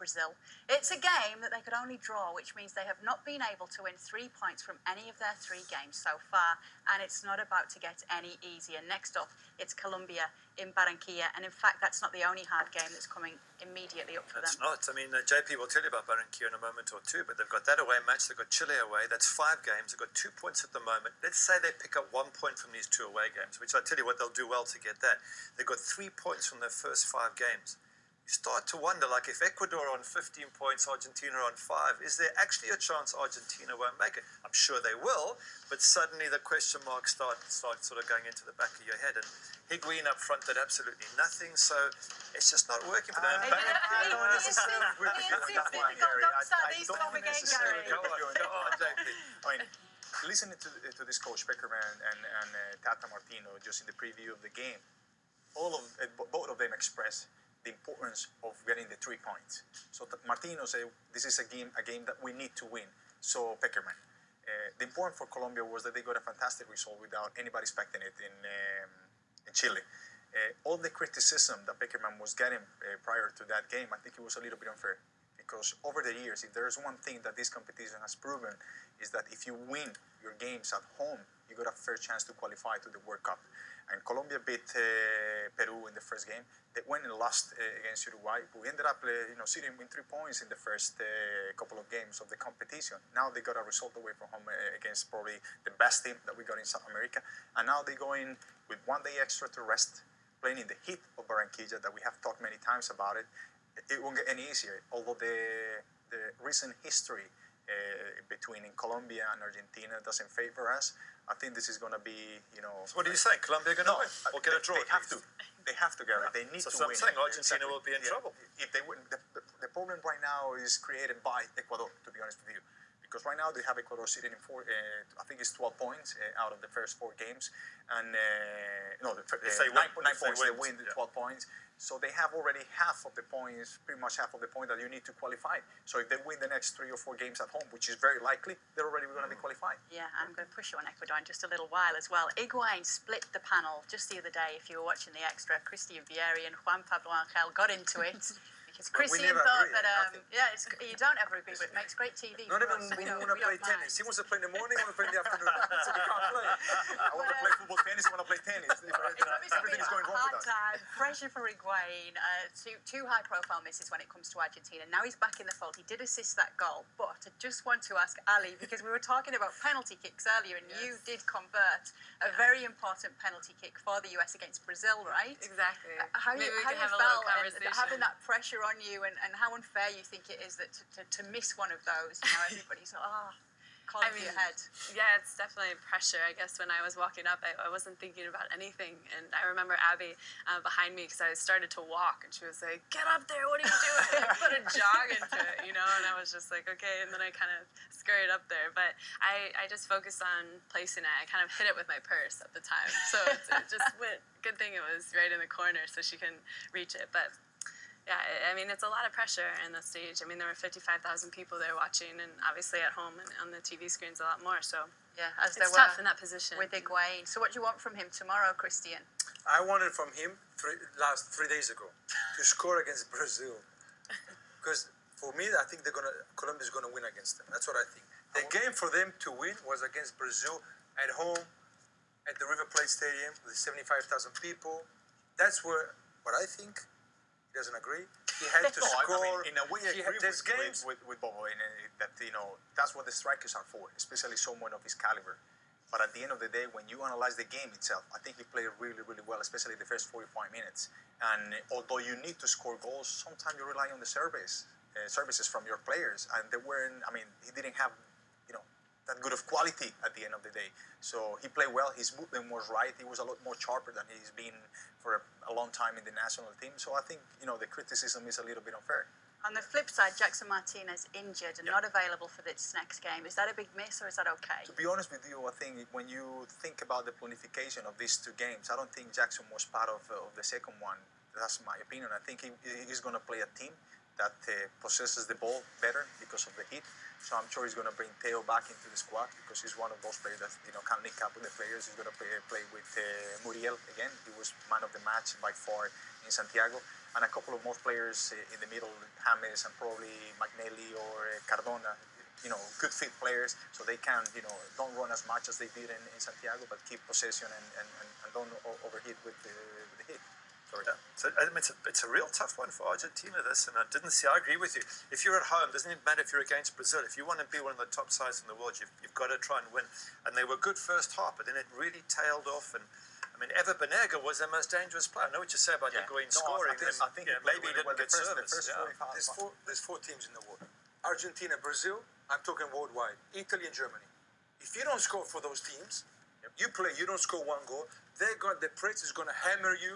Brazil. It's a game that they could only draw, which means they have not been able to win 3 points from any of their 3 games so far, and it's not about to get any easier. Next up, it's Colombia in Barranquilla, and in fact, that's not the only hard game that's coming immediately up for them. It's not. I mean, JP will tell you about Barranquilla in a moment or two, but they've got that away match, they've got Chile away, that's 5 games, they've got 2 points at the moment. Let's say they pick up 1 point from these 2 away games, which I tell you what, they'll do well to get that. They've got 3 points from their first 5 games. You start to wonder, like, if Ecuador are on 15 points, Argentina on 5, is there actually a chance Argentina won't make it? I'm sure they will, but suddenly the question marks start sort of going into the back of your head. And Higuain up front did absolutely nothing, so it's just not working for them. Don't start these talk again, Gary. Go on, JP. I mean, listening to this coach Peckerman and Tata Martino just in the preview of the game, both of them express the importance of getting the 3 points. So Martino said, this is a game that we need to win. So Peckerman. The important for Colombia was that they got a fantastic result without anybody expecting it in Chile. All the criticism that Peckerman was getting prior to that game, I think it was a little bit unfair. Because over the years, if there's one thing that this competition has proven, is that if you win your games at home, you got a fair chance to qualify to the World Cup. And Colombia beat Peru in the first game. They went and lost against Uruguay. We ended up sitting with 3 points in the first couple of games of the competition. Now they got a result away from home against probably the best team that we got in South America. And now they go in with 1 day extra to rest, playing in the heat of Barranquilla that we have talked many times about it. It won't get any easier, although the recent history between Colombia and Argentina doesn't favor us. I think this is going to be, So what do you say? Colombia going to win or get a draw? They have to. They have to, Gary. They need to win. So I'm saying Argentina will be in trouble. If they win, the problem right now is created by Ecuador, to be honest with you. Because right now they have Ecuador sitting in I think it's 12 points out of the first 4 games. And, nine points, they win the 12 points. So they have already pretty much half of the point that you need to qualify. So if they win the next 3 or 4 games at home, which is very likely, they're already going to be qualified. Yeah, I'm going to push you on Ecuador in just a little while as well. Higuain split the panel just the other day, if you were watching the extra. Christian Vieri and Juan Pablo Angel got into it. Because Christian thought that, you don't ever agree, but it makes great TV. Not even when you want to play tennis. He wants to play in the morning, he wants to play in the afternoon. So we can't play. I want to play football, tennis, I want to play tennis. Everything is going wrong with that. Pressure for Higuain, 2 high-profile misses when it comes to Argentina. Now he's back in the fold. He did assist that goal, but I just want to ask Ali, because we were talking about penalty kicks earlier, and you did convert a very important penalty kick for the US against Brazil, right? Exactly. How you felt and having that pressure on you, and how unfair you think it is that to miss one of those, everybody's calling for your head. Yeah, it's definitely pressure. I guess when I was walking up, I wasn't thinking about anything. And I remember Abby behind me, because I started to walk, and she was like, "Get up there, what are you doing?" I put a jog into it, and I was just like, okay. And then I kind of scurried up there. But I just focused on placing it. I kind of hit it with my purse at the time. So it just went. Good thing it was right in the corner so she can reach it. But yeah, I mean, it's a lot of pressure in the stage. I mean, there were 55,000 people there watching, and obviously at home and on the TV screens a lot more. So yeah, it's tough in that position. With Higuain. So what do you want from him tomorrow, Christian? I wanted from him 3 days ago to score against Brazil. Because for me, I think Colombia's going to win against them. That's what I think. The game for them to win was against Brazil at home at the River Plate Stadium with 75,000 people. That's what I think. Doesn't agree. He had to score. I mean, in a way, I agree with Bobo in that that's what the strikers are for, especially someone of his caliber. But at the end of the day, when you analyze the game itself, I think he played really, really well, especially the first 45 minutes. And although you need to score goals, sometimes you rely on the services from your players, and they weren't. I mean, he didn't have that good of quality at the end of the day. So he played well. His movement was right. He was a lot more sharper than he's been for a long time in the national team. So I think, the criticism is a little bit unfair. On the flip side, Jackson Martinez injured and not available for this next game. Is that a big miss, or is that okay? To be honest with you, I think when you think about the planification of these 2 games, I don't think Jackson was part of the second one. That's my opinion. I think he's going to play a team that possesses the ball better because of the heat. So I'm sure he's going to bring Theo back into the squad, because he's one of those players that can link up with the players. He's going to play with Muriel again. He was man of the match by far in Santiago. and a couple of more players in the middle, James and probably McNally or Cardona. Good fit players, so they can, don't run as much as they did in Santiago, but keep possession and don't overheat with the hit. Sorry. Yeah. So it's a real tough one for Argentina, this, and I agree with you. If you're at home, doesn't even matter if you're against Brazil. If you want to be one of the top sides in the world, you've got to try and win. And they were good first half, but then it really tailed off. And I mean, Ever Banega was their most dangerous player. I know what you say about Higuain scoring. I think maybe he didn't get service. There's four teams in the world: Argentina, Brazil. I'm talking worldwide. Italy and Germany. If you don't score for those teams, you don't score one goal. The press is going to hammer you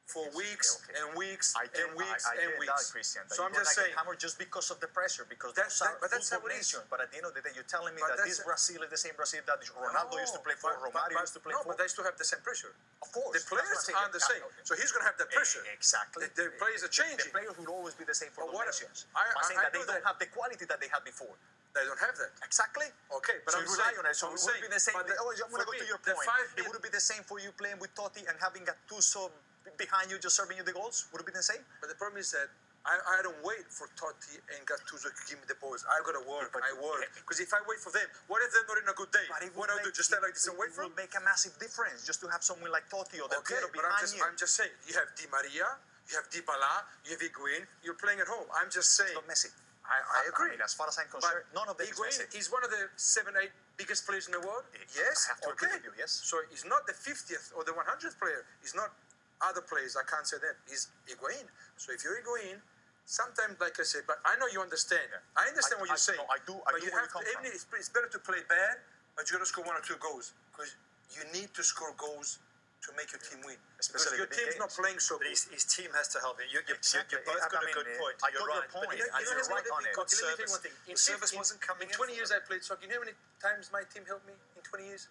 for weeks and weeks and weeks and weeks. Christian, so I'm just saying, hammer just because of the pressure, because that's how it is. But at the end of the day, you're telling me that this Brazil is the same Brazil that Ronaldo used to play for, Romario used to play for. No, but they still have the same pressure. Of course, the players are the same. So he's going to have that pressure. Exactly. The players are changing. The players will always be the same for those nations. I'm saying that they don't have the quality that they had before. They don't have that. Exactly. Okay, but so I'm saying on it. So it would be the same. I'm going to go to your point. It would be the same for you playing with Totti and having Gattuso behind you just serving you the goals. Would it be the same? But the problem is that I don't wait for Totti and Gattuso to give me the balls. I got to work. I work. Because if I wait for them, what if they're not in a good day? What do I do? Just stand like this and wait for them? It will make a massive difference just to have someone like Totti or Del Piero behind you. I'm just saying. You have Di Maria, you have Dybala, you have Higuain. You're playing at home. I'm just saying. It's not Messi. I agree. I mean, as far as I'm concerned, none of them is Messi. He's one of the 7-8 biggest players in the world. Yes. I have to agree with you, yes. So he's not the 50th or the 100th player. He's not other players. I can't say that. He's Higuain. So if you're Higuain, sometimes, like I said, but I know you understand. I understand what you're saying. No, I do. But you have to, even it's better to play bad, but you got to score 1 or 2 goals because you need to score goals to make your team win. Especially your team's not playing so good. His team has to help him. You're both got a good point. You're right. But you know, you're right on it. Let me tell you one thing. The service wasn't coming in. 20 years I played soccer. You know how many times my team helped me in 20 years?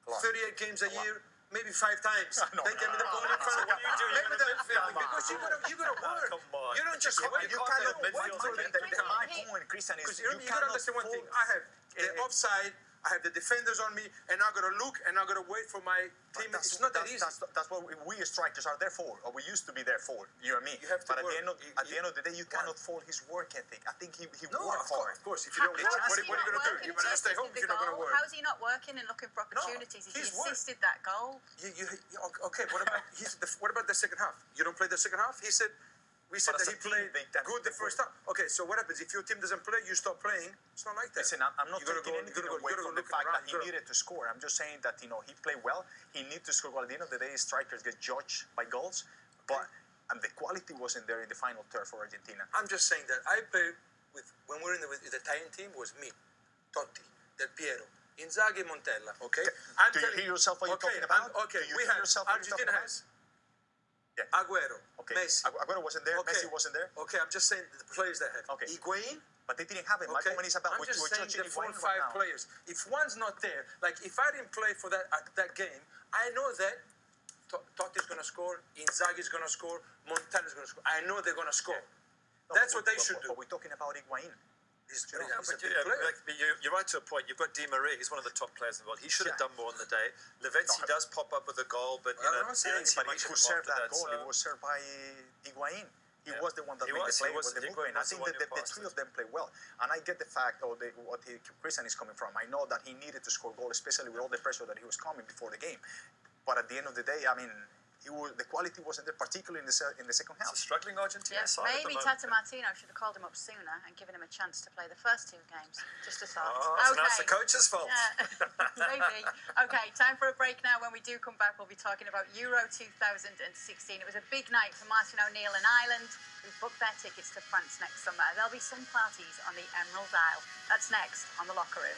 38 games a year. Maybe 5 times. They gave me the ball in front of me. Because you gotta work. You don't just wait. You cannot wait for it. My point, Christian, is you gotta understand one thing. I have the offside. I have the defenders on me, and I gotta look, and I gotta wait for my team. It's not that easy. That's what we strikers are there for, or we used to be there for. You and me. You have to but work. At the end of the day, you cannot fault his work ethic. I think he no, worked hard. Of course. If you don't work, what are you gonna do? You're gonna stay home if you're not gonna work. How's he not working and looking for opportunities if he assisted that goal? Okay. What about the second half? You don't play the second half? We said that he played good the first half. Okay, so what happens if your team doesn't play? You stop playing. It's not like that. Listen, I'm not taking anything away from the fact that he needed to score. I'm just saying that he played well. He needed to score. Well, at the end of the day, strikers get judged by goals, but the quality wasn't there in the final third for Argentina. I'm just saying that I played when we were in the Italian team was me, Totti, Del Piero, Inzaghi, Montella. Okay. Do you hear yourself what you're talking about? Okay. We have Argentina has. Yeah. Aguero, Messi. Aguero wasn't there. Messi wasn't there. Okay, I'm just saying the players they have. Okay. Higuain. But they didn't have it. My comment is about I'm just saying the 4 or 5 players. If one's not there, like if I didn't play for that game, I know that Totti's going to score, Inzaghi's going to score, Montella's going to score. I know they're going to score. No, that's what they should do. But we're talking about Higuain. You're right to a point. You've got Di Maria. He's one of the top players in the world. He should have done more on the day. Lavezzi does pop up with a goal, but you don't see much of him after that. Goal, it was served by Higuain. He was the one that made the play. I think that the 3 of them play well. And I get the fact, Christian is coming from. I know that he needed to score goal, especially with all the pressure that he was coming before the game. But at the end of the day, I mean, the quality wasn't there, particularly in the second half. It's a struggling Argentina side. Maybe Tata Martino should have called him up sooner and given him a chance to play the first 2 games. Just a thought. So now it's the coach's fault. Yeah. Maybe. Okay, time for a break now. When we do come back, we'll be talking about Euro 2016. It was a big night for Martin O'Neill and Ireland, who booked their tickets to France next summer. There'll be some parties on the Emerald Isle. That's next on The Locker Room.